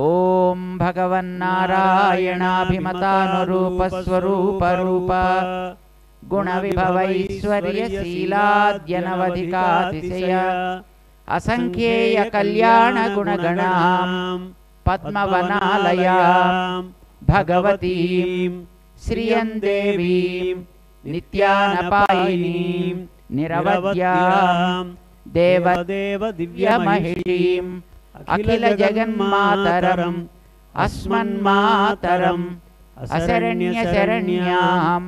ओम भगवन्नारायणाभिमतानुरूपस्वरूपरूप गुणविभवैश्वर्यशीलाद्यनवधिकातिशय असंख्येय कल्याण गुणगणां पद्मवनालयां भगवतीं श्रियं देवीं नित्यानपायिनीं निरवध्यां देवदेव दिव्यमहिषीं अखिल जगन्मातरम् अस्मन्मातरम् अशरण्य शरण्याम्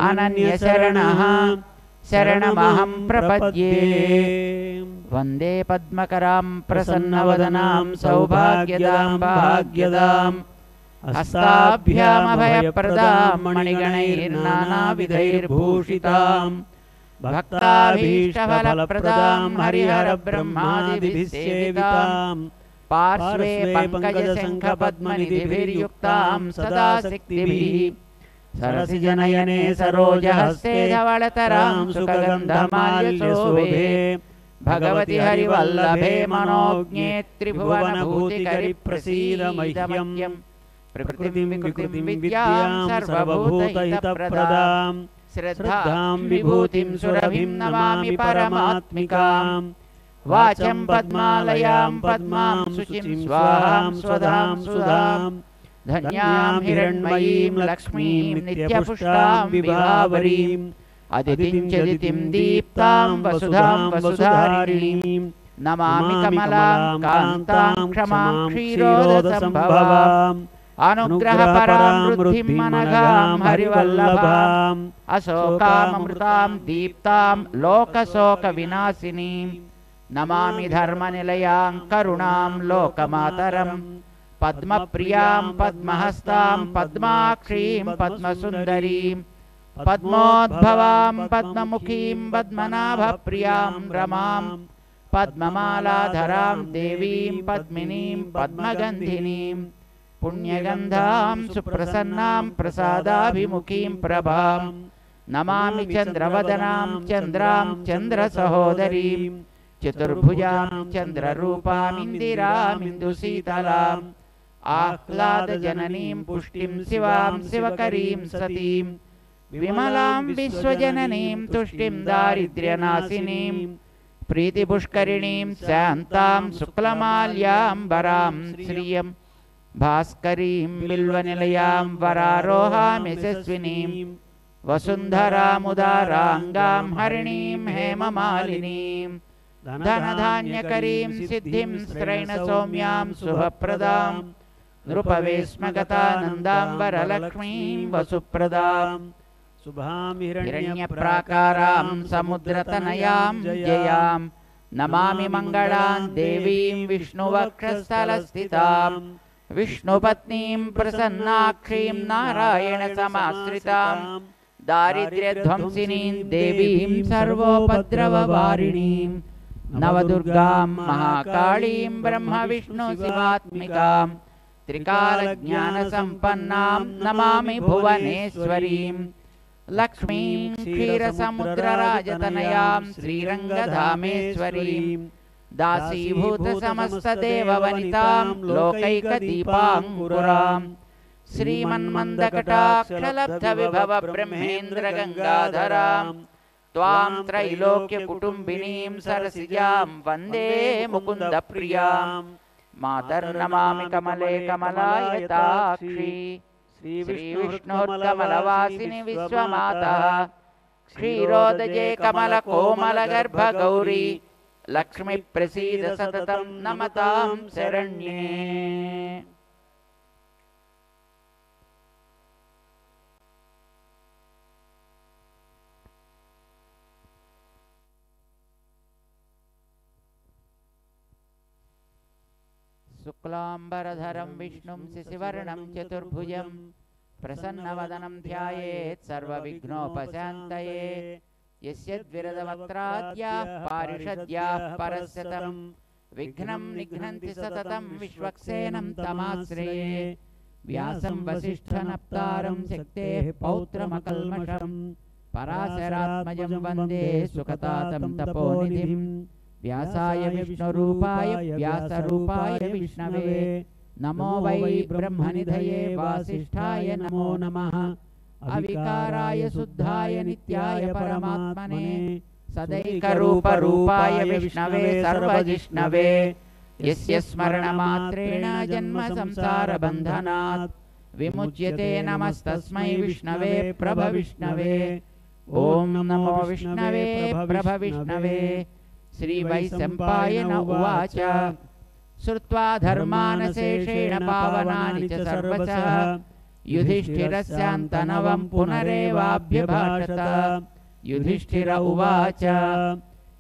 अनन्य शरणः शरणमहं प्रपद्ये। वन्दे पद्मकरां प्रसन्नवदनां सौभाग्यदां भाग्यदां हस्ताभ्यामभयप्रदां मणिगणैर्नानाविधैर्भूषितां भक्ताभीष्टफलप्रदां हरिहरब्रह्मादिभिः सेवितां पार्श्वे पङ्कजशङ्खपद्मनिधिभिर्युक्तां सदा शक्तिभिः सरसिजनयने सरोजहस्ते धवलतरां सुखगन्धमाल्यशोभे भगवति हरिवल्लभे मनोज्ञे त्रिभुवनभूतिकरिप्रसीद मह्यं प्रकृतिं विकृतिं विद्यां सर्वभूतहितप्रदां श्रद्धां विभूतिं सुरभिं नमामि परमात्मिकां वाचं पद्मालयां पद्मां शुचिं स्वाहां स्वधां सुधां धन्यां हिरण्मयीं लक्ष्मीं नित्यपुष्टां विभावरीं अदितिं च दितिं दीप्तां वसुधां वसुधारिणीं नमामि कमलां कान्तां क्षमां क्षीरोदसम्भवाम् अनुग्रहपरां वृद्धिं अनघां हरिवल्लभाम् अशोकामृतां दीप्तां लोकशोकविनाशिनीं नमामि धर्मनिलयां करुणां लोकमातरं पद्मप्रियां पद्महस्तां पद्माक्षीं पद्मसुन्दरीं पद्मोद्भवां पद्ममुखीं पद्मनाभप्रियां रमां पद्ममालाधरां देवीं पद्मिनीं पद्मगन्धिनीं पुण्यगन्धां सुप्रसन्नां प्रसादाभिमुखीं प्रभां नमामि चन्द्रवदनां चन्द्रां चन्द्रसहोदरीं चतुर्भुजां चन्द्ररूपामिन्दिरामिन्दुशीतलाम् आह्लादजननीं पुष्टिं शिवां शिवकरीं सतीं विमलां विश्वजननीं तुष्टिं दारिद्र्यनाशिनीं प्रीतिपुष्करिणीं शान्तां शुक्लमाल्याम्बरां श्रियं भास्करीं बिल्वनिलयां वरारोहामि यशस्विनीं वसुन्धरामुदाराङ्गां हरिणीं हेममालिनीं धनधान्यकरीं सिद्धिं स्त्रैणसौम्यां शुभप्रदां नृपवेश्मगतानन्दां वरलक्ष्मीं वसुप्रदां शुभां हिरण्यप्राकारां समुद्रतनयां जयां नमामि मङ्गलां देवीं विष्णुवक्षस्थलस्थितां विष्णुपत्नीं प्रसन्नाक्षीं नारायणसमाश्रितां दारिद्र्यध्वंसिनीं देवीं सर्वोपद्रववारिणीं नवदुर्गां महाकालीं ब्रह्मविष्णुशिवात्मिकां त्रिकालज्ञानसम्पन्नां नमामि भुवनेश्वरीं लक्ष्मीं क्षीरसमुद्रराजतनयां श्रीरङ्गधामेश्वरीं दासीभूतसमस्तदेववनितां लोकैकदीपाङ्कुरां श्रीमन्मन्दकटाक्षलब्धविभव ब्रह्मेन्द्रगङ्गाधरां त्वां त्रैलोक्यकुटुम्बिनीं सरसिजां वन्दे मुकुन्दप्रियां मातर्नमामि कमले कमलायताक्षी श्रीविष्णोर्कमलवासिनि विश्वमाता क्षीरोदजे कमलकोमलगर्भगौरी लक्ष्मी प्रसीद सततं नमतां शरण्ये। शुक्लांबरधरं विष्णुं शशिवर्णं चतुर्भुजं प्रसन्नवदनं ध्यायेत् सर्वविघ्नोपशान्तये यस्य द्विरदवक्त्राद्याः पारिषद्याः परस्यतं विघ्नं निघ्नन्ति सततं विश्वक्सेनं तमाश्रये व्यासं वसिष्ठनप्तारं शक्तेः पौत्रमकल्मषं पराशरात्मजं वन्दे सुखतातं तपोनिधिं व्यासाय विष्णुरूपाय व्यासरूपाय विष्णवे नमो वै ब्रह्मनिधये वासिष्ठाय नमो नमः। अविकाराय शुद्धाय नित्याय परमात्मने सदैकरूपरूपाय विष्णवे सर्वजिष्णवे यस्य स्मरणमात्रेण जन्म संसारबन्धनात् विमुच्यते नमस्तस्मै विष्णवे प्रभविष्णवे। ॐ नमो विष्णवे प्रभविष्णवे। श्रीवैशम्पायन उवाच श्रुत्वा धर्मानशेषेण पावनानि च सर्वशः युधिष्ठिरस्यान्तनवं पुनरेवाभ्यभाषत। युधिष्ठिर उवाच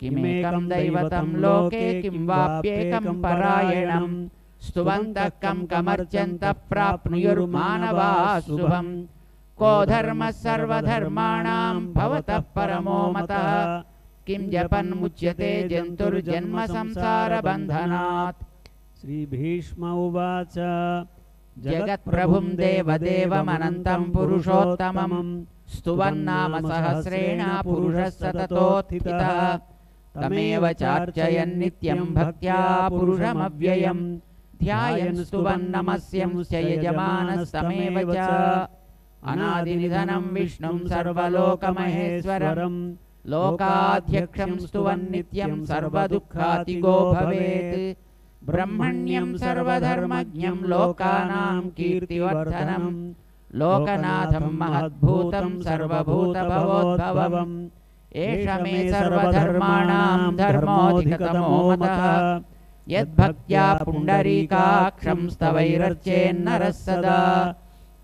किमेकं दैवतं लोके किं वाप्येकं परायणं स्तुवन्तः कं कमर्चन्तः प्राप्नुयुर्मानवाः शुभम्। को धर्मः सर्वधर्माणां भवतः परमो मतः किं जपन्मुच्यते जन्तुर्जन्म संसारबन्धनात्। श्री भीष्म उवाच जगत्प्रभुं देवदेवमनन्तं पुरुषोत्तमं स्तुवन्नाम सहस्रेण पुरुषः सततोत्थितः। तमेव चार्चयन्नित्यं भक्त्या पुरुषमव्ययं ध्यायन् स्तुवन् नमस्यंश्च यजमानस्तमेव च। अनादिनिधनं विष्णुं सर्वलोकमहेश्वरं लोकाध्यक्षं स्तुवन्नित्यं सर्वदुःखातिगो भवेत्। ब्रह्मण्यं सर्वधर्मज्ञं लोकानां कीर्तिवर्धनं लोकनाथं महद्भूतं सर्वभूतभवोद्भवम्। एष मे सर्वधर्माणां धर्मोऽधिकतमो मतः यद्भक्त्या पुण्डरीकाक्षं स्तवैरर्चेन्नरः सदा।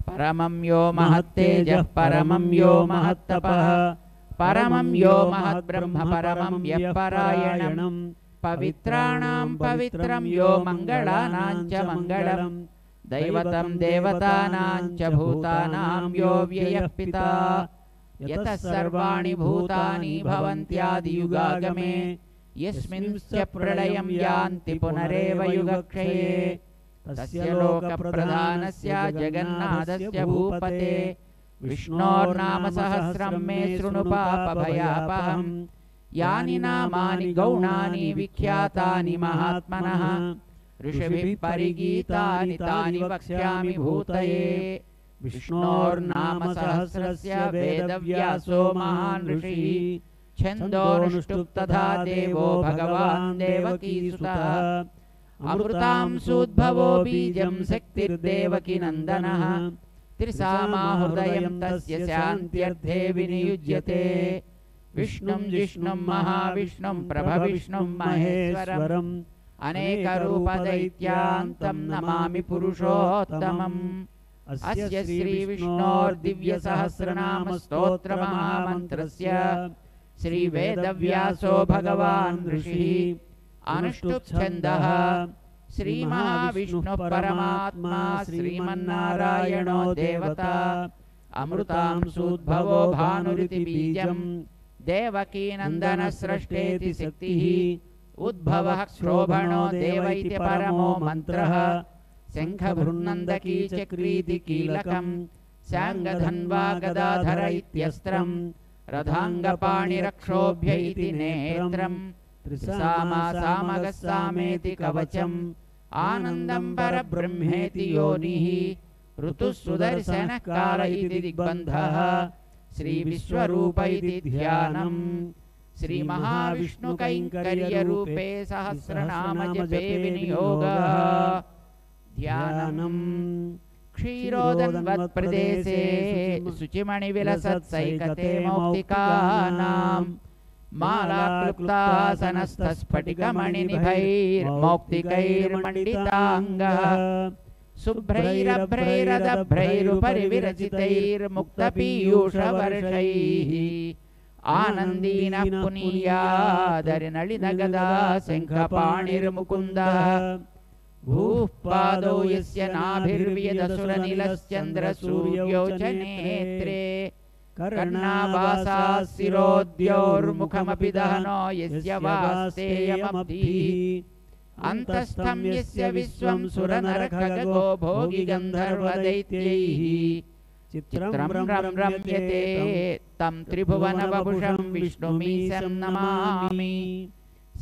परमं यो महत्तेजः परमं यो महत्तपः परमं यो महद्ब्रह्म परमं यः परायणं पवित्राणां पवित्रं यो मङ्गलानां च मङ्गलं दैवतं देवतानां च भूतानां यो व्ययः पिता। यतः सर्वाणि भूतानि भवन्त्यादियुगागमे यस्मिंश्च प्रलयं यान्ति पुनरेव युगक्षये। तस्य लोकप्रधानस्य जगन्नाथस्य भूपते विष्णोर्नाम सहस्रं मे शृणु पापभयापहम्। यानि नामानि गौणानि विख्यातानि महात्मनः ऋषिभिः परिगीतानि तानि वक्ष्यामि भूतये। विष्णोर्नाम सहस्रस्य वेदव्यासो महान् ऋषिः छन्दोनुष्टुप् तथा देवो भगवान् देवकीसुतः। अमृतांशोद्भवो बीजं शक्तिर्देवकीनन्दनः त्रिसामाहृदयं तस्य शान्त्यर्थे विनियुज्यते। विष्णुं जिष्णुं महाविष्णुं प्रभविष्णुं महेश्वरम् अनेकरूपदैत्यान्तं नमामि पुरुषोत्तमम्। अस्य श्रीविष्णोर्दिव्यसहस्रनाम स्तोत्रमहामन्त्रस्य श्रीवेदव्यासो भगवान् ऋषिः अनुष्टुप् छन्दः। श्रीमहाविष्णुः परमात्मा श्रीमन्नारायणो देवता अमृतांशोद्भवो भानुरिति बीजं देवकीनन्दनः स्रष्टेति शक्तिः उद्भवः क्षोभणो देव इति परमो मन्त्रः। शङ्खभृन्नन्दकी चक्रीति कीलकं शाङ्गधन्वा गदाधर इत्यस्त्रं रथाङ्गपाणिरक्षोभ्य इति नेत्रम् त्रिसामासामगस्सामेति कवचम् आनन्दं परब्रह्मेति योनिः ऋतुः सुदर्शनः काल इति दिग्बन्धः श्रीविश्वरूप इति ध्यानम्। श्रीमहाविष्णुकैङ्कर्यरूपे सहस्रनाम जपे विनियोगः ध्यानम्। क्षीरोदन्वत्प्रदेशे शुचिमणिविलसत्सैकते मौक्तिकानां मालाक्लुप्तासनस्तस्फटिकमणिनिभैर्मौक्तिकैर्मण्डिताङ्गः शुभ्रैरभ्रैरदभ्रैरुपरिविरचितैर्मुक्तपीयूषवर्षैः आनन्दीनः पुनीयादरिनलिनगदा शङ्खपाणिर्मुकुन्दः। भूः पादौ यस्य नाभिर्व्यदसुरनिलश्चन्द्रसूर्यौ च नेत्रे कर्णावासाः शिरोद्यौर्मुखमपि दहनो यस्य वास्तेयमब्धिः अन्तस्थं यस्य विश्वं सुरनरखगो भोगि गन्धर्वदैत्यैः चित्रं रम्यते तं त्रिभुवनवपुषं विष्णुमीशं नमामि।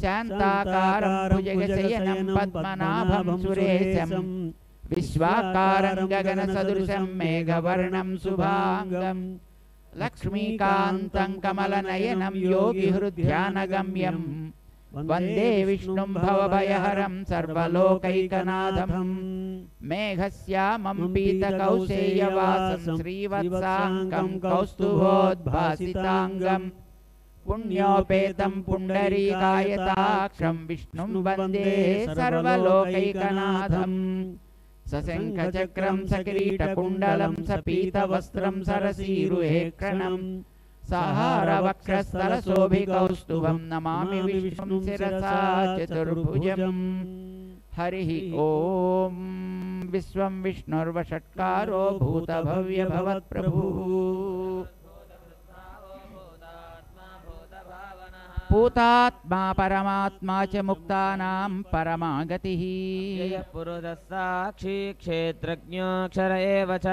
शान्ताकारं भुजगशयनं पद्मनाभं सुरेशं विश्वाकारं गगनसदृशं मेघवर्णं शुभांगं लक्ष्मीकान्तं कमलनयनं योगिहृद्ध्यानगम्यं वन्दे विष्णुं भवभयहरं सर्वलोकैकनाथं मेघश्यामं पीतकौशेयवासं श्रीवत्साङ्गं कौस्तुभोद्भासिताङ्गं पुण्योपेतं पुण्डरीकायताक्षं विष्णुं वन्दे सर्वलोकैकनाथं सशङ्खचक्रं सकिरीटकुण्डलं सपीतवस्त्रं सरसीरुहेक्षणं सहारवक्षस्थलशोभिकौस्तुभं नमामि विष्णुं शिरसा चतुर्भुजम् हरिः ॐ विश्वं विष्णुर्वषट्कारो भूतभव्यभवत्प्रभुः भूतात्मा परमात्मा च मुक्तानां परमागतिः पुरुषः साक्षी क्षेत्रज्ञोऽक्षर एव च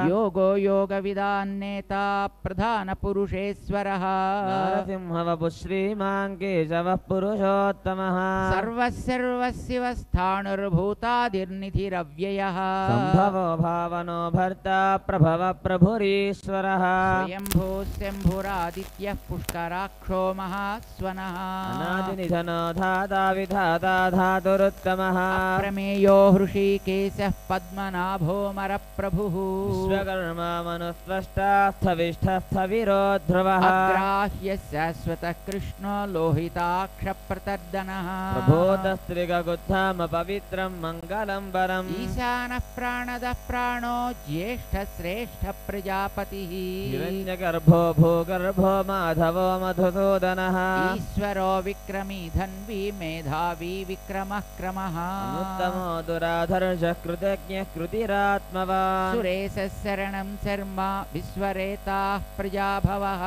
योगो योगविदान्नेता प्रधानपुरुषेश्वरः नरसिंहवपुः श्रीमान् केशवः पुरुषोत्तमः सर्वस्सर्वस्यवस्थाणुर्भूतादिर्निधिरव्ययः सम्भवो भावनो भर्ता प्रभव प्रभुरीश्वरः स्वयंभू शम्भुरादित्यः पुष्कराक्षो महास्वनः अनादिनिधनो धाता विधाता धातुरुत्तमः प्रमेयो हृषीकेशः पद्मनाभोऽमरप्रभुः विश्वकर्मा मनुस्पष्टा स्थविष्ठस्थविरो ध्रुवः अग्राह्य शाश्वतः कृष्णो लोहिताक्षप्रतर्दनः प्रबोधस्त्रिगुत्थामपवित्रं मङ्गलं वरम् ईशानः प्राणदः प्राणो ज्येष्ठश्रेष्ठः प्रजापतिः हिरण्यगर्भो भूगर्भो माधवो मधुसूदनः ईश्वरो विक्रमी धन्वी मेधावी विक्रमः क्रमः अनुत्तमो दुराधर्षः कृतज्ञः कृतिरात्मवान् सुरेशः शरणं शर्मा विश्वरेताः प्रजाभवः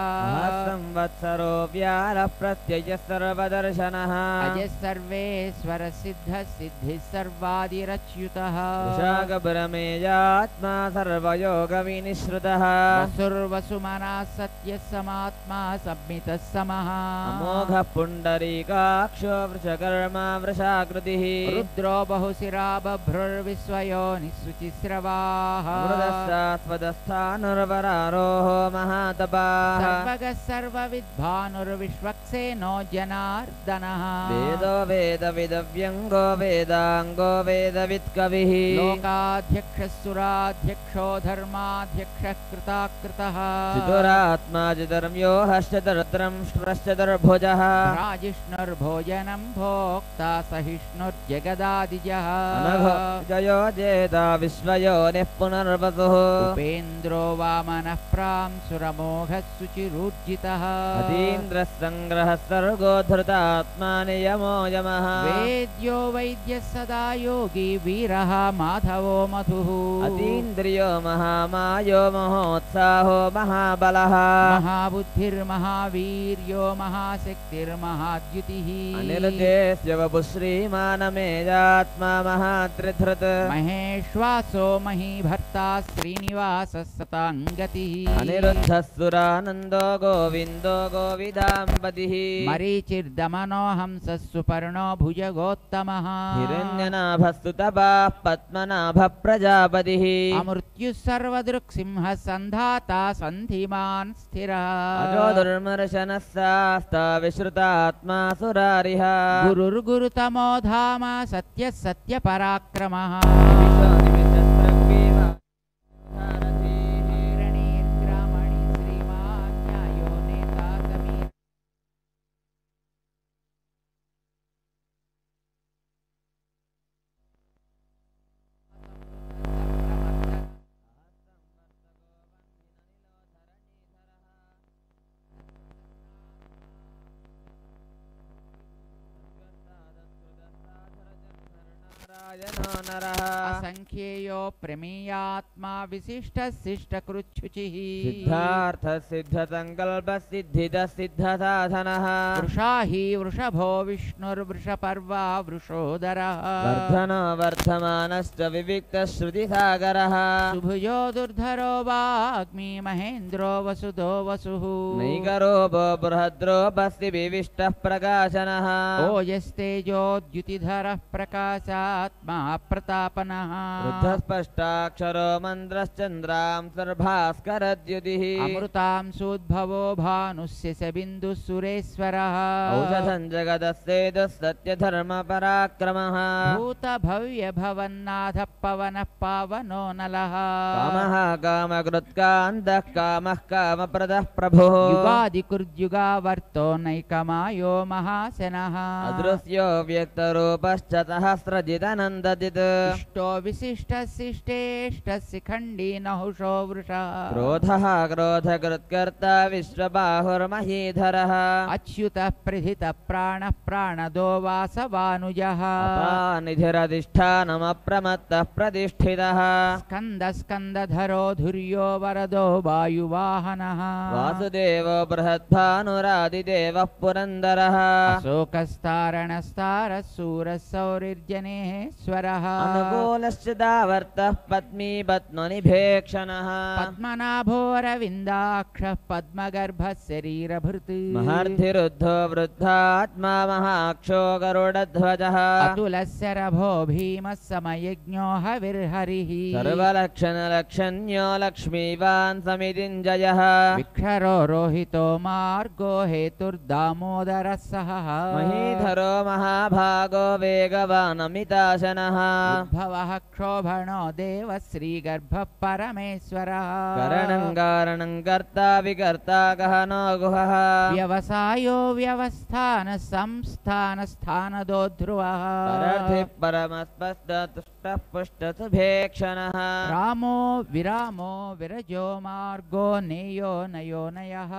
संवत्सरो व्यालः प्रत्ययः सर्वदर्शनः अजः सर्वेश्वर सिद्धः सिद्धिः सर्वादिरच्युतः विशाखब्रह्मेयात्मा सर्वयोगविनिश्रुतः वसुर्वसुमनः सत्यः समात्मा संमितः समः अमोघः पुण्डरीकाक्षो वृषकर्मा वृषाकृतिः रुद्रो बहुशिरा बभ्रुर्विश्वयोनिःशुचिस्रवाः मृदस्तास्पदस्थानुर्वरारोहो महातपाः सर्वगः सर्वविद्भानुर्विश्वक्सेनो जनार्दनः वेदो वेदविदव्यङ्गो वेदाङ्गो वेदवित्कविः लोकाध्यक्षः सुराध्यक्षो धर्माध्यक्षः कृताकृतः चतुरात्मा चतुर्म्यो हश्चतुरत्रं श्चतुर्भुजः राजिष्णुर्भोजनं भोक्ता सहिष्णुर्जगदादिजः अनघो जयो जेता विश्वयोनिः पुनर्वसुः उपेन्द्रो वामनः प्रां सुरमोघः शुचिरूर्जितः अतीन्द्रः सङ्ग्रहः सर्गो धृतात्मा नियमो यमः वेद्यो वैद्यः सदा योगी वीरः माधवो मधुः अतीन्द्रियो महामायो महोत्साहो महाबलः महाबुद्धिर्महावीर्यो महाशक्तिर्महाद्युतिः अनिरुद्धेस्य वपुः श्रीमानमेयात्मा महात्रिधृत् महेश्वासो महीभर्ता श्रीनिवासः सताङ्गतिः अनिरुद्धः सुरानन्दो गोविन्दो गोविदाम्बतिः मरीचिर्दमनो हंसः सुपर्णो भुजगोत्तमः हिरण्यनाभः सुतपाः पद्मनाभः प्रजापतिः अमृत्युः सर्वदृक्सिंहः सन्धाता सन्धिमान् स्थिरः अजो दुर्मर्शनः शास्ता विश्रुतात्मा सुरारिः गुरुर्गुरुतमो धाम सत्यः सत्यपराक्रमः हिरणीर्ग्रामणि श्रीमान् न्यायो नेता समीर असंख्येयो प्रमेयात्मा विशिष्टः शिष्टकृच्छुचिः सिद्धार्थ सिद्ध संकल्प सिद्धिद सिद्ध साधनः वृषा हि वृषभो विष्णुर्वृषपर्वा वृषोदरः वर्धनो वर्धमानश्च विविक्त श्रुतिसागरः सुभुजो दुर्धरो वाग्मी महेन्द्रो वसुधो वसुः नैकरोपो बृहद्रोपस्ति विविष्टः प्रकाशनः ओजस्तेजोद्युतिधरः प्रकाशात् महात्मा प्रतापनः वृद्धस्पष्टाक्षरो मन्द्रश्चन्द्रां सर्भास्करद्युतिः अमृतां सोद्भवो भानुस्य स बिन्दुः सुरेश्वरः औषधं जगदस्येदः सत्यधर्मपराक्रमः भूतभव्यभवन्नाथः पवनः पावनो नलः कामः कामकृत्कान्तः कामः कामप्रदः प्रभुः युगादिकृद्युगावर्तो नैकमायो महासेनः अदृश्यो व्यक्तरूपश्च सहस्रजिदनन्दजित् इष्टो विशिष्टशिष्टेष्टः शिखण्डी नहुषो वृषः क्रोधः क्रोधकृत्कर्ता विश्वबाहुर्महीधरः अच्युतः प्रथितः प्राणः प्राणदो वासवानुजः निधिरधिष्ठानमप्रमत्तः प्रतिष्ठितः स्कन्दः स्कन्दधरो धुर्यो वरदो वायुवाहनः वासुदेवो बृहद्भानुरादिदेवः पुरन्दरः अशोकस्तारणस्तारः सूरः सौरिर्जनेश्वरः अनुकूलश्च दावर्तः पत्नी पद्मनिभेक्षणः पद्मनाभोरविन्दाक्षः पद्मगर्भः शरीरभृत् महर्धिरुद्धो वृद्धात्मा महाक्षो गरुडध्वजः अतुलस्य रभो भीमः समयज्ञो हविर्हरिः सर्वलक्षणलक्षण्यो लक्ष्मीवान् समितिञ्जयः विक्षरो रोहितो मार्गो हेतुर्दामोदरः सहः महीधरो महाभागो वेगवानमिताशनः उद्भवः क्षोभणो देवः श्रीगर्भः परमेश्वरः करणं कारणं कर्ता विकर्ता गहनो गुहः व्यवसायो व्यवस्थानः संस्थानस्थानदो ध्रुवः परर्थिः परमस्पष्टतुष्टः पुष्टसुभेक्षणः रामो विरामो विरजो मार्गो नेयो नयो नयः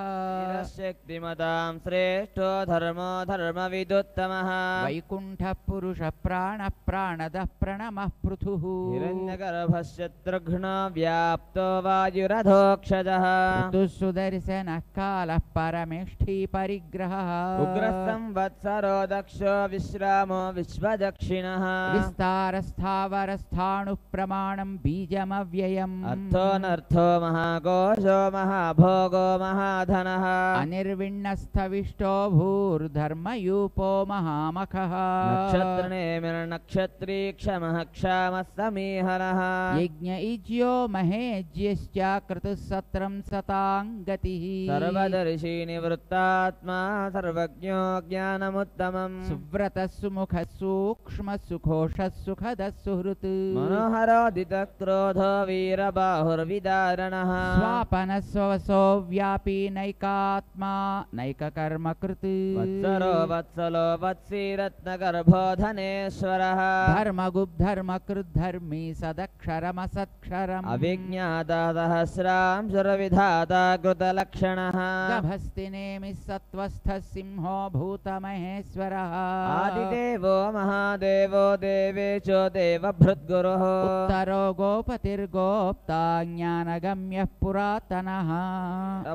शक्तिमतां श्रेष्ठो धर्मो धर्मविदुत्तमः वैकुण्ठः पुरुषः प्राणः प्राणदः प्रणमः पृथुः हिरण्यगर्भः शत्रुघ्नो व्याप्तो वायुरधोक्षजः ऋतुः सुदर्शनः कालः परमेष्ठी परिग्रहः उग्रसंवत्सरो दक्षो विश्रामो विश्वदक्षिणः विस्तारस्थावरस्थाणुः प्रमाणं बीजमव्ययम् अर्थोऽनर्थो महाकोशो महाभोगो महाधनः अनिर्विण्णस्थविष्टो भूर्धर्मयूपो महामखः नक्षत्रणेमिर्नक्षत्री क्षमः क्षामः समीहरः यज्ञ इज्यो महेज्यश्च कृतः सत्रं सतां गतिः सर्वदर्शी निवृत्तात्मा सर्वज्ञो ज्ञानमुत्तमम् सुव्रतः सुमुखः सूक्ष्मः सुघोषः सुखदः सुहृत् मनोहरोदितः क्रोधो वीरबाहुर्विदारणः स्वापनः स्वसो व्यापी नैकात्मा नैककर्मकृत् वत्सरो वत्सलो वत्सी रत्नगर्भो धनेश्वरः धर्मगुब्धर्मकृद्धर्मी सदक्षरमसत्क्षरम् अविज्ञाता सहस्रांशुरविधाता कृतलक्षणः गभस्ति नेमिः सत्त्वस्थः सिंहो भूतमहेश्वरः आदिदेवो महादेवो देवेशो देवभृद्गुरुः उत्तरो गोपतिर्गोप्ता ज्ञानगम्यः पुरातनः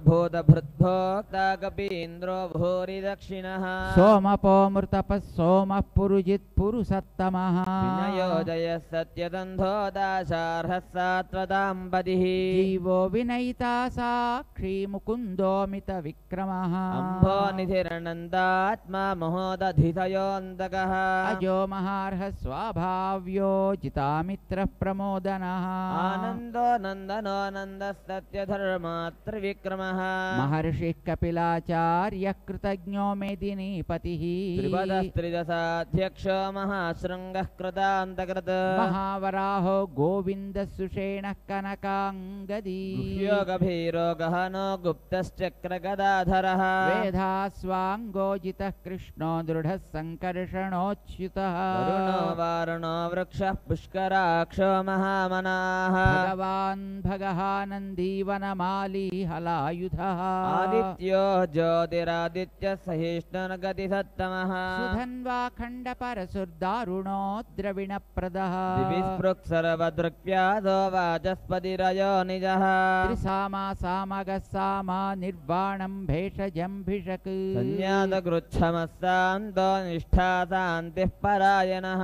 भूतभृद्भोक्ता कपीन्द्रो भूरि दक्षिणः सोमपो मृतपः सोमः पुरुजित् पुरुषत्तमः विनयो जयः सत्यदन्धो दाशार्हः सात्वताम्पतिः जीवो विनयिता साक्षी मुकुन्दोमित विक्रमः अम्भो निधिरनन्दात्मा महोदधितयोऽन्तकः अजो महार्ह स्वाभाव्यो जितामित्रः प्रमोदनः आनन्दो नन्दनो नन्दः सत्यधर्मात्रिविक्रमः महर्षिः कपिलाचार्यः कृतज्ञो मेदिनीपतिः त्रिपदस्त्रिदशाध्यक्षो महाशृङ्गः कृतान्तकृत् महावराहो गोविन्दः सुषेणः कनकाङ्गदी गुह्यो गभीरो गहनो गुप्तश्चक्रगदाधरः वेधास्वाङ्गोजितः कृष्णो दृढः सङ्कर्षणोच्युतः वरुणो वारुणो वृक्षः पुष्कराक्षो महामनाः भगवान् भगः नन्दीवनमाली हलायुधः आदित्यो ज्योतिरादित्यः सहिष्णुर्गतिसत्तमः सुधन्वा खण्डपरशुर्दारुणो द्रविणप्रदः दिविस्पृक्सर्वदृक्व्याधो वाचस्पतिरयो निजः त्रिसामा सामगः सामा निर्वाणं भेषजम्भिषक् संज्ञातगृच्छमस्सान्तो निष्ठा शान्तिः परायणः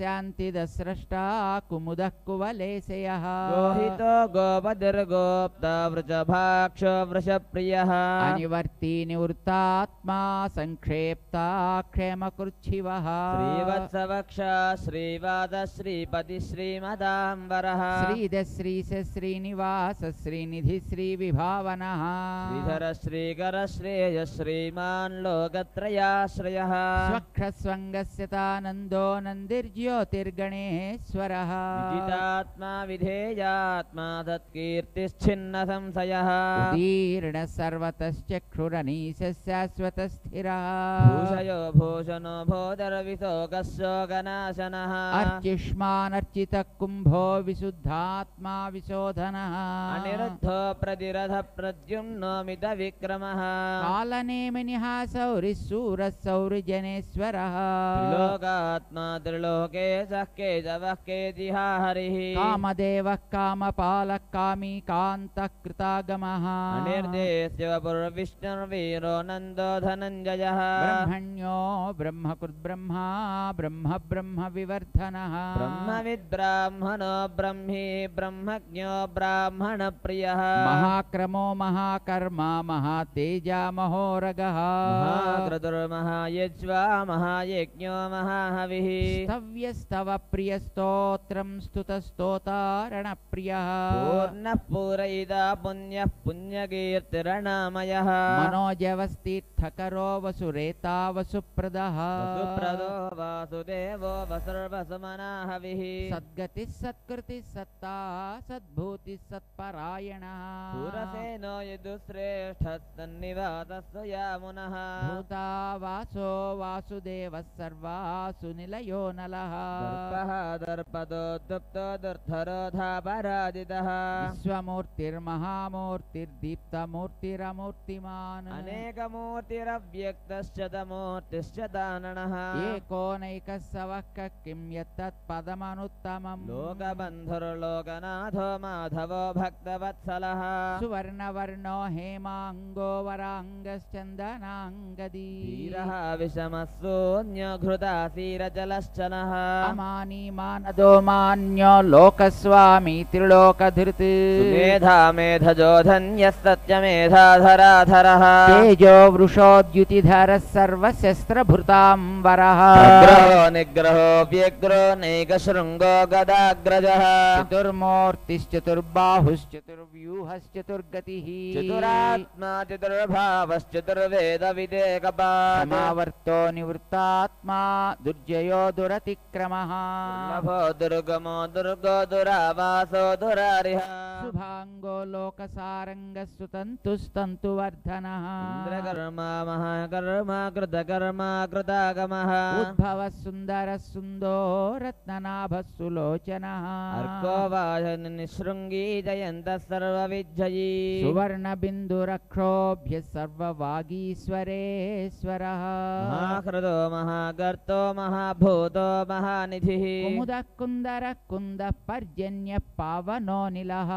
शुभाङ्गस्यान्तिदस्रष्टा कुमुदः कुवलेशयः गोहितो गोपतिर्गोप्ता वृषभाक्षो वृषप्रियः अनिवर्ती निवृत्तात्मा संक्षेप्ता क्षेमकृच्छिवः श्रीवत्सव वक्ष श्रीवाद श्रीपति श्रीमदाम्बरः श्रीदश्रीश श्रीनिवास श्रीनिधि श्रीविभावनः श्रीधर श्रीकर श्रेय श्रीमान् लोकत्रयाश्रयः स्वक्षस्वङ्गस्यतानन्दो नन्दिर्ज्योतिर्गणेश्वरः विजितात्मा विधेयात्मा तत्कीर्तिश्छिन्न संशयः उदीर्णः सर्वतश्चक्षुरनीशः शाश्वतस्थिरः भूषयो भूषणो भोदरविशोकशोकनाशनः अर्चिष्मानर्चितः कुम्भो विशुद्धात्मा विशोधनः अनिरुद्धो प्रतिरथ प्रद्युम्नो मितविक्रमः कालनेमिनिहासौरिः शूरः सौरिजनेश्वरः त्रिलोकात्मा त्रिलोकेशः केशवः केतिहा हरिः कामदेवः कामपालः कामी कान्तः कृतागमः अनिर्देश्य वपुर्विष्णुर्वीरो नन्दो धनञ्जयः ब्रह्मण्यो ब्रह्मकृद्ब्रह्मा ब्रह्म ब्रह्म विवर्धनः ब्रह्मविद्ब्राह्मणो ब्रह्मी ब्रह्मज्ञो ब्राह्मणप्रियः महाक्रमो महाकर्मा महातेजा महोरगः महाक्रतुर्महायज्वा महायज्ञो महाहविः स्तव्यस्तव प्रियस्तोत्रं स्तुतस्तोतारणप्रियः पूर्णः पूरयिता पुण्यः पुण्यकीर्तिरणामयः मनोजवस्तीर्थकरो वसुरेता वसुप्रदः वसुप्रदो वासुदेवो वसुर्वसुमनाहविः सद्गतिः सत्कृतिः सत्ता सद्भूतिः सत्परायणः सुरसेनो यदुश्रेष्ठस्तन्निवातस्य यामुनः भूता वासो वासुदेवः सर्वासु निलयो नलः दर्पः दर्पदो दुप्तो दुर्धरोधापराजितः विश्वमूर्तिर्महामूर्तिर्दीप्तमूर्तिरमूर्तिमान् अनेकमूर्तिरव्यक्तश्च तमूर्तिश्च दाननः एकोनैकः सवः किं यत्तत्पदमनुत्तमम् लोकबन्धुर्लोकनाथो माधवो भक्तवत्सलः सुवर्णवर्णो हेमाङ्गो वराङ्गश्चन्दनाङ्गदी धीरः विषमस्सून्यघृतासीरजलश्चलः अमानी मानदो मान्यो लोकस्वामी त्रिलोकधृत् सुमेधा मेधजो धन्यः सत्यमेधाधराधरः तेजो वृषोद्युतिधरः सर्वशस्त्रभृताम्बरः अग्रहो निग्रहो व्यग्रो नैकशृङ्गो गदाग्रजः चतुर्मूर्तिश्चतुर्बाहुश्चतुर्व्यूहश्चतुर्गतिः चतुरात्मा चतुर्भावश्चतुर्वेदविदेकपाः समावर्तो निवृत्तात्मा दुर्जयो दुरतिक्रमः नभो दुर्गमो दुर्गो दुरावासो दुरारिः शुभाङ्गो लोकसारङ्गस्तुतन्तुस्तन्तुवर्धनः इन्द्रकर्मा महाकर्मा कृतकर्मा कृतागमः उद्भवः सुन्दरः सुन्दो रत्ननाभः सुलोचनः अर्को वाजनिशृङ्गी जयन्तः सर्वविजयी सुवर्णबिन्दुरक्षोभ्यः सर्ववागीश्वरेश्वरः महाकृतो महागर्तो महाभूतो महानिधिः कुमुदः कुन्दरः कुन्दः पर्जन्यः पावनोऽनिलः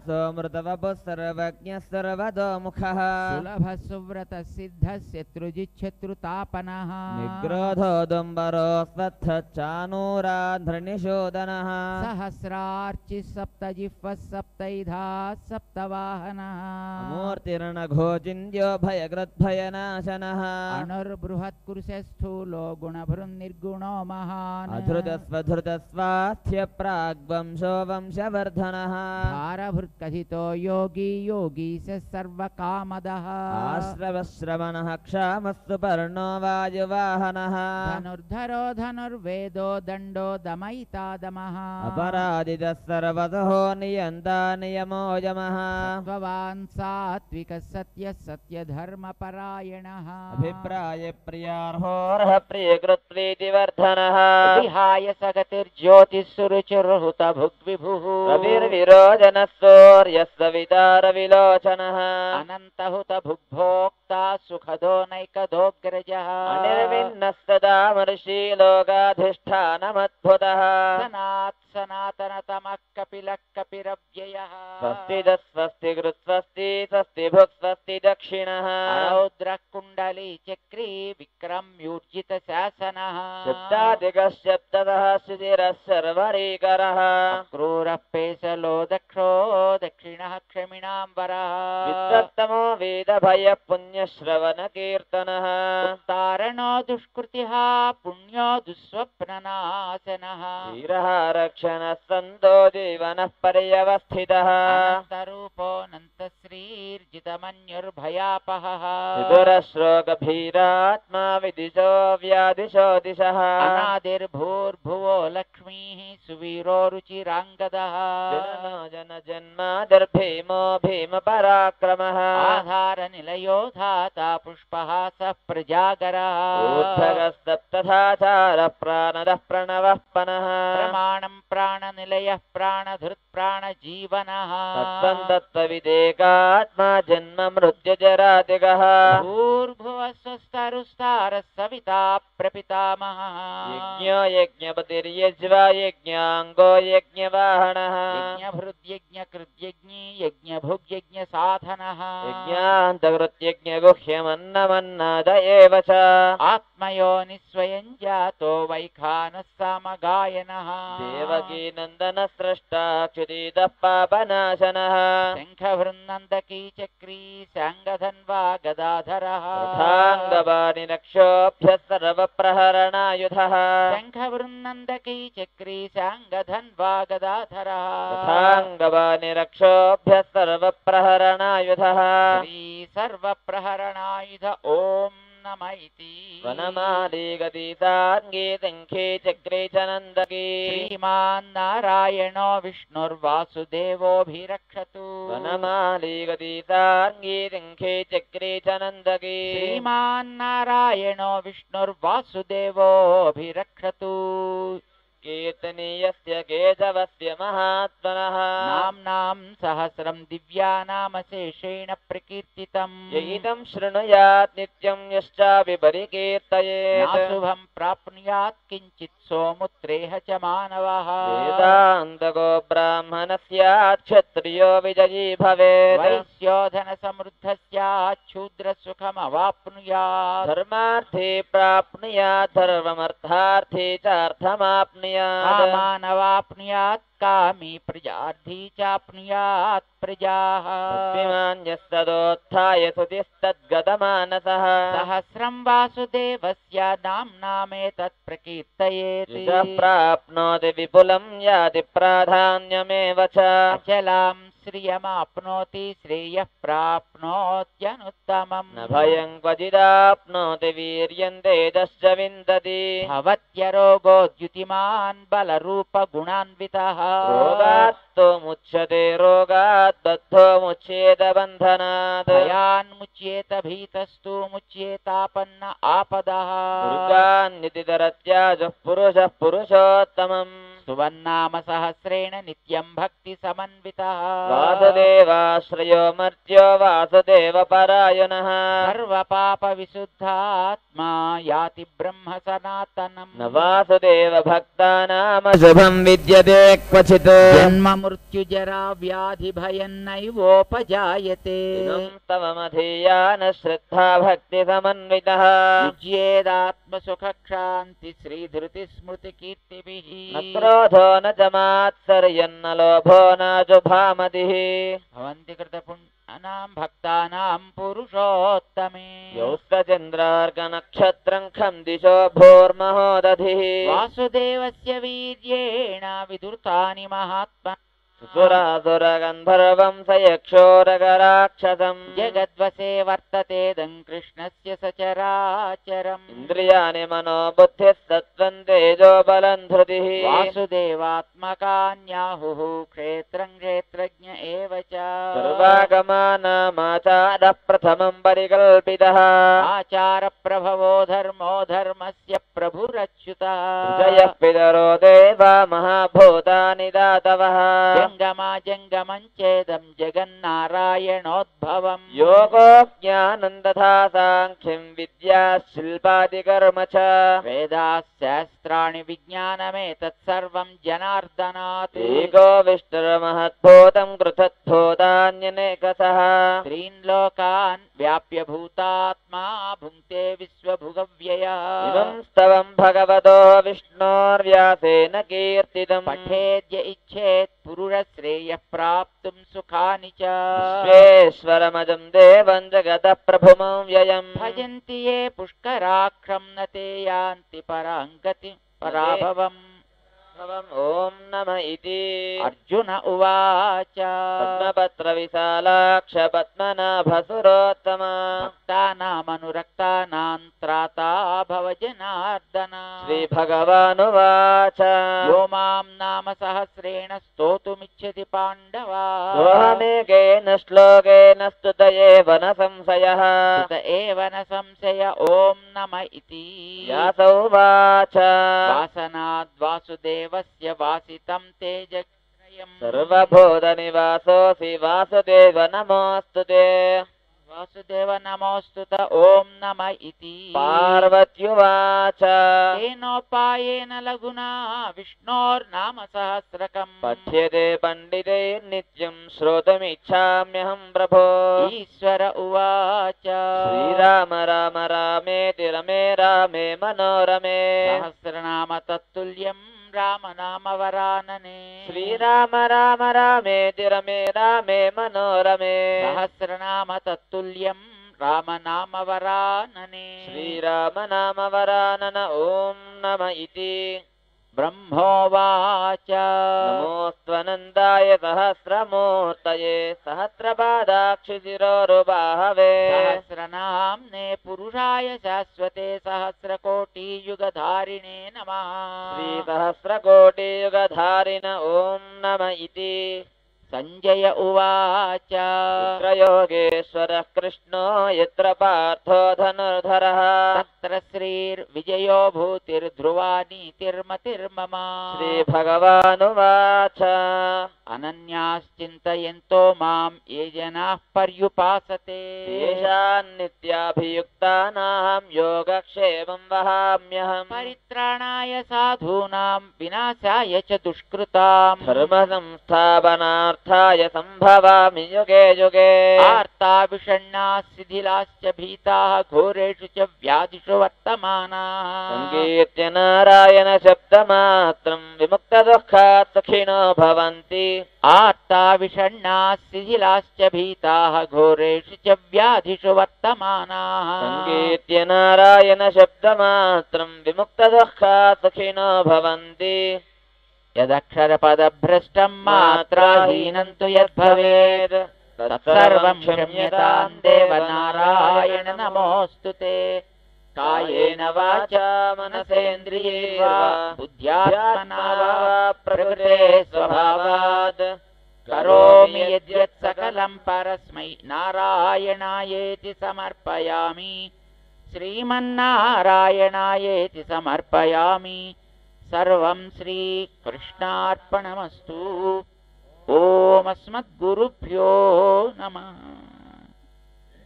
सोमृतवपुः सर्वज्ञः सर्वतोमुखः सुलभः सुव्रतः सिद्धः शत्रुजिच्छत्रुतापनः निग्रोधो दुम्बरो स्वत्थचानूराधृनिशोदनः सहस्रार्चिः सप्तजिह्वः सप्तैधा सप्तवाहनः मूर्तिर्नघोचिन्त्यो भयकृद्भयनाशनः अणुर्बृहत्कुरुषः स्थूलो गुणभृन्निर्गुणो महान् अधृतस्वधृतस्वास्थ्यप्राग्वंशो वंशवर्धनः भारभृत्कथितो योगी योगी स सर्वकामदः आश्रवश्रवणः क्षामस्तु पर्णो वायुवाहनः धनुर्धरो धनुर्वेदो दण्डो दमयिता दमः अपराजितः सर्वतो नियन्ता नियमो यमः सत्त्ववान् सात्विकः सत्यः सत्यधर्मपरायणः अभिप्राय प्रियार्होर्ह प्रियकृत्वेति वर्धनः विहाय सगतिर्ज्योतिः सुरुचिर्हुत भुग्विभुः रविर्विरोचनः सूर्यस्य वितारविलोचनः अनन्तहुत भुग्भोक्ता सुखदो नैकदोऽग्रजः अनिर्विन्नः सदा महर्षि लोकाधिष्ठानमद्भुतः सनातनतमः कपिलः कपिरव्ययः स्वस्ति स्वस्ति कृत्स्वस्ति स्वस्ति भुक् स्वस्ति दक्षिणः रौद्रः कुण्डली चक्री विक्रम्यूर्जितशासनः शब्दादिकशब्दतः शिशिरः सर्वरीकरः क्रूरः पेशलो दक्षो दक्षिणः क्षमिणाम्बरः विद्वत्तमो वेदभयः पुण्यश्रवणकीर्तनः तारणो दुष्कृतिः पुण्यो दुःस्वप्ननाशनः धीरः रक्षणः सन्तो जीवनः पर्यवस्थितः अनन्तरूपोऽनन्तश्रीर्जितमन्युर्भयापहः विदुरश्लोकभीरात्मा विदिशो व्यादिशो दिशः अनादिर्भूर्भुवो लक्ष्मीः सुवीरो रुचिराङ्गदः जननो जनजन्मादिर्भीमो भीमपराक्रमः आधारनिलयो धाता पुष्पहासः प्रजागरः ऊर्ध्वगस्तप्तथाचारः प्राणदः प्रणवः पनः प्रमाणं प्राणनिलयः प्राणधृत् प्राणजीवनः तत्त्वं तत्त्वविदेकात्मा जन्म मृत्युजरादिगः भूर्भुवः स्वस्तरुस्तारः सविता प्रपितामहः यज्ञो यज्ञपतिर्यज्वा यज्ञाङ्गो यज्ञवाहनः यज्ञभृद्यज्ञकृद्यज्ञी यज्ञभुग्यज्ञसाधनः यज्ञान्तकृत्यज्ञगुह्यमन्नमन्नाद एव च आत्मयोनिस्वयं जातो वैखानः सामगायनः देवकी नन्दनः स्रष्टा क्षुदितः पापनाशनः शङ्खभृन्नन्दकी चक्री साङ्गधन्वा गदाधरः रथाङ्गवानि रक्षोभ्यः सर्वप्रहरणायुधः शङ्खभृन्नन्दकी चक्री साङ्गधन्वा गदाधरः रथाङ्गवानि रक्षोभ्यः सर्वप्रहरणायुधः श्री सर्वप्रहरणायुध ॐ नमः इति वनमाली गदिताङ्गी शङ्खे चक्रे च नन्दकी श्रीमान् नारायणो विष्णुर्वासुदेवोऽभिरक्षतु वनमाली गदिताङ्गी शङ्खे चक्रे च नन्दकी श्रीमान् नारायणो विष्णुर्वासुदेवोऽभिरक्षतु कीर्तनीयस्य केशवस्य महात्मनः नाम्नां सहस्रं दिव्यानामशेषेण प्रकीर्तितम् यैदं शृणुयात् नित्यं यश्चापि परिकीर्तयेत् नाशुभं प्राप्नुयात् किञ्चित् सोमुत्रेह च मानवः वेदान्तको ब्राह्मणस्यात् क्षत्रियो विजयी भवेत् वैश्योधनसमृद्धस्यात् शूद्रसुखमवाप्नुयात् धर्मार्थी प्राप्नुयात् धर्ममर्थार्थी च अर्थमाप्नुयात् कामानवाप्नुयात् कामी प्रजार्थी चाप्नुयात् प्रजाः भक्तिमान्यस्तदोत्थाय सुतिस्तद्गतमानसः सहस्रं वासुदेवस्य नाम्नामेतत् प्रकीर्तयेत् यशः प्राप्नोति विपुलं याति प्राधान्यमेव च अचलां श्रियमाप्नोति श्रेयः प्राप्नोत्यनुत्तमम् न भयं क्वचिदाप्नोति वीर्यं तेजश्च विन्दति भवत्यरोगोद्युतिमान् बलरूपगुणान्वितः रोगात्तो मुच्यते रोगात् बद्धो मुच्येत बन्धनात् भयान्मुच्येत भीतस्तु मुच्येतापन्न आपदः दुर्गान्नितितरत्याजः पुरुषः पुरुषोत्तमम् सुवन्नाम सहस्रेण नित्यं भक्ति समन्वितः वासुदेवाश्रयो मर्त्यो वासुदेवपरायणः सर्वपाप विशुद्धात्मा याति ब्रह्म सनातनम् न वासुदेव भक्तानाम शुभं विद्यते क्वचित् जन्म मृत्यु जरा व्याधि भयं नैवोपजायते तवमधीयान श्रद्धा भक्ति समन्वितः युज्येदात्मसुखक्षान्ति श्रीधृति स्मृति कीर्तिभिः न क्रोधो न च मात्सर्यन्न लोभो न जुभामतिः भवन्ति कृतपुण्यानां भक्तानां पुरुषोत्तमे यौस्तचन्द्रार्कनक्षत्रं खं दिशो भूर्महोदधिः वासुदेवस्य वीर्येण विदुर्तानि महात्मा सुरासुरगन्धर्वं स यक्षोरगराक्षसम् जगद्वसे वर्तते कृष्णस्य सचराचरम् इन्द्रियाणि मनो बुद्धिस्तत्त्वं तेजो बलं धृतिः वासुदेवात्मकान्याहुः क्षेत्रं क्षेत्रज्ञ एव च सर्वागमानामाचारः प्रथमं परिकल्पितः आचारप्रभवो धर्मो धर्मस्य प्रभुरच्युतः जयः पितरो देवा महाभूतानि दातवः जङ्गमा जङ्गमञ्चेदं जगन्नारायणोद्भवम् योगो ज्ञानं तथा साङ्ख्यं विद्या शिल्पादिकर्म च वेदाशास्त्राणि विज्ञानमेतत्सर्वं जनार्दनात् एको विष्णुर्महद्भूतं कृतद्भूतान्यनेकशः त्रीन् लोकान् व्याप्य भूतात्मा भुङ्क्ते विश्वभुगव्ययः इमं स्तवं भगवतो विष्णोर्व्यासेन कीर्तितम् पठेद्य इच्छेत् पुरुषश्रेयः प्राप्तुं सुखानि च विश्वेश्वरमजं देवं जगतः प्रभुमव्ययम् भजन्ति ये पुष्कराक्षं न ते यान्ति परां गतिं पराभवम् ॐ नमः इति अर्जुन उवाच पद्मपत्रविशालाक्ष पद्मनाभसुरोत्तम भक्तानामनुरक्तानां त्राता भव जनार्दन श्रीभगवानुवाच यो मां नाम सहस्रेण स्तोतुमिच्छति पाण्डवा सोऽहमेकेन श्लोकेन स्तुत एव न संशयः सुत एव न संशय ॐ नम इति व्यासोवाच वासनाद् वासुदेवस्य वासितं तेजत्रयम् सर्वभूतनिवासोऽसि वासुदेव नमोऽस्तु ते वासुदेव नमोऽस्तु त ॐ नम इति पार्वत्युवाच तेनोपायेन लघुना विष्णोर्नाम सहस्रकम् पठ्यते पण्डितैर्नित्यं श्रोतुमिच्छाम्यहं प्रभो ईश्वर उवाच श्रीराम राम रामेति रमे रामे मनोरमे सहस्रनाम तत्तुल्यं राम नाम वरानने श्रीराम राम रामेति रमे रामे मनोरमे सहस्रनाम तत्तुल्यं राम नाम वरानने श्रीराम नाम वरानन ॐ नम इति ब्रह्मोवाच नमोऽस्त्वनन्दाय सहस्रमूर्तये सहस्रपादाक्षिशिरोरुबाहवे सहस्रनाम्ने पुरुषाय शाश्वते सहस्रकोटियुगधारिणे नमः श्रीसहस्रकोटियुगधारिण ॐ नम इति संजय उवाच यत्र योगेश्वरः कृष्णो यत्र पार्थो धनुर्धरः तत्र श्रीर्विजयो भूतिर्ध्रुवा नीतिर्मतिर्मम श्रीभगवानुवाच अनन्याश्चिन्तयन्तो मां ये जनाः पर्युपासते तेषान्नित्याभियुक्तानां योगक्षेमं वहाम्यहम् परित्राणाय साधूनां विनाशाय च दुष्कृतां धर्मसंस्थापनार्थाय सम्भवामि युगे युगे आर्ता विषण्णाः शिथिलाश्च भीताः घोरेषु च व्याधिषु वर्तमानाः सङ्कीर्त्य नारायण शब्दमात्रं विमुक्तदुःखात् सुखिनो भवन्ति आर्ता विषण्णाः शिथिलाश्च भीताः घोरेषु च व्याधिषु वर्तमानाः सङ्कीर्त्य नारायण शब्दमात्रं विमुक्तदुःखात् सुखिनो भवन्ति यदक्षरपदभ्रष्टं मात्राहीनं तु यद्भवेत् तत्सर्वं क्षम्यतां देव नारायण नमोऽस्तु ते कायेन वाचा मनसेन्द्रियैर्वा बुद्ध्यात्मना वा प्रकृते स्वभावात् करोमि यद्यत् सकलं परस्मै नारायणायेति समर्पयामि श्रीमन्नारायणायेति समर्पयामि सर्वं श्रीकृष्णार्पणमस्तु ओम अस्मद्गुरुभ्यो नमः।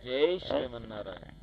जय श्रीमन्नारायण।